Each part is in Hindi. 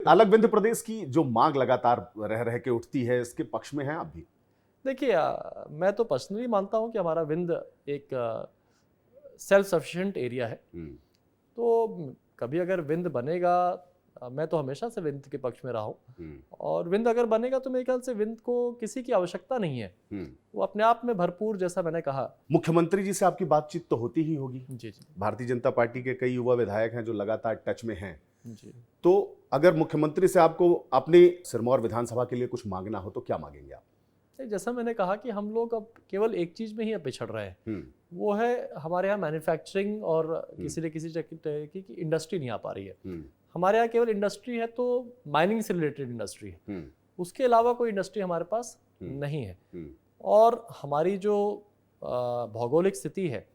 अलग विंध्य प्रदेश की जो मांग लगातार रह रह के उठती है, इसके पक्ष में हैं आप भी? देखिए, मैं तो पर्सनली मानता हूँ कि हमारा विंध्य एक सेल्फ सफिशिएंट एरिया है। तो कभी अगर विंध्य बनेगा, मैं तो हमेशा से विंध्य के पक्ष में रहा हूँ, और विंध्य अगर बनेगा तो मेरे ख्याल से विंध्य को किसी की आवश्यकता नहीं है। वो अपने आप में भरपूर, जैसा मैंने कहा। मुख्यमंत्री जी से आपकी बातचीत तो होती ही होगी। जी जी भारतीय जनता पार्टी के कई युवा विधायक हैं जो लगातार टच में हैं। जी। तो अगर मुख्यमंत्री से आपको अपनी सिरमौर विधानसभा के लिए कुछ मांगना हो तो क्या मांगेंगे आप? जैसा मैंने कहा कि हम लोग अब केवल एक चीज़ में ही अब पिछड़ रहे हैं, वो है हमारे यहाँ मैन्युफैक्चरिंग और किसी न किसी तरह की इंडस्ट्री नहीं आ पा रही है। हमारे यहाँ केवल इंडस्ट्री है तो माइनिंग से रिलेटेड इंडस्ट्री है, उसके अलावा कोई इंडस्ट्री हमारे पास नहीं है। और हमारी जो भौगोलिक स्थिति है,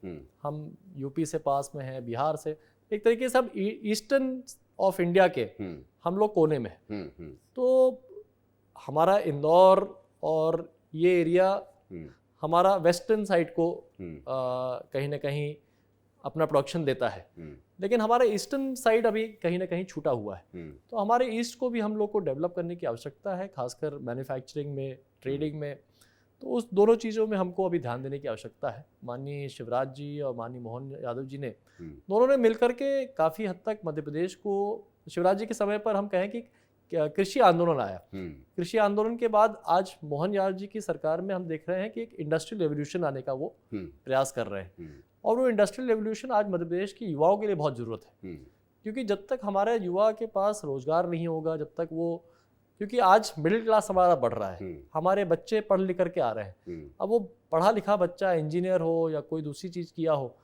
हम यूपी से पास में हैं, बिहार से, एक तरीके से हम ईस्टर्न ऑफ इंडिया के हम लोग कोने में हैं। तो हमारा इंदौर और ये एरिया हमारा वेस्टर्न साइड को कहीं ना कहीं अपना प्रोडक्शन देता है, लेकिन हमारा ईस्टर्न साइड अभी कहीं ना कहीं छूटा हुआ है। तो हमारे ईस्ट को भी हम लोग को डेवलप करने की आवश्यकता है, खासकर मैन्युफैक्चरिंग में, ट्रेडिंग में। तो उस दोनों चीज़ों में हमको अभी ध्यान देने की आवश्यकता है। माननीय शिवराज जी और माननीय मोहन यादव जी ने, दोनों ने मिलकर के काफ़ी हद तक मध्य प्रदेश को, शिवराज जी के समय पर हम कहें कि कृषि आंदोलन आया, कृषि आंदोलन के बाद आज मोहन यादव जी की सरकार में हम देख रहे हैं कि एक इंडस्ट्रियल रेवोल्यूशन आने का वो प्रयास कर रहे हैं। और वो इंडस्ट्रियल रेवोल्यूशन आज मध्य प्रदेश की युवाओं के लिए बहुत ज़रूरत है, क्योंकि जब तक हमारे युवा के पास रोजगार नहीं होगा, जब तक वो, क्योंकि आज मिडिल क्लास हमारा बढ़ रहा है, हमारे बच्चे पढ़ लिख करके आ रहे हैं। अब वो पढ़ा लिखा बच्चा इंजीनियर हो या कोई दूसरी चीज़ किया हो,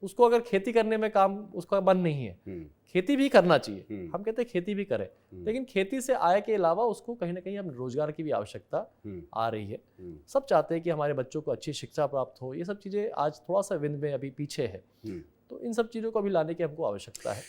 उसको अगर खेती करने में काम उसका मन नहीं है, खेती भी करना चाहिए, हम कहते हैं खेती भी करें, लेकिन खेती से आय के अलावा उसको कहीं ना कहीं अब रोजगार की भी आवश्यकता आ रही है। सब चाहते हैं कि हमारे बच्चों को अच्छी शिक्षा प्राप्त हो। ये सब चीज़ें आज थोड़ा सा विंध्य में अभी पीछे है, तो इन सब चीज़ों को अभी लाने की हमको आवश्यकता है।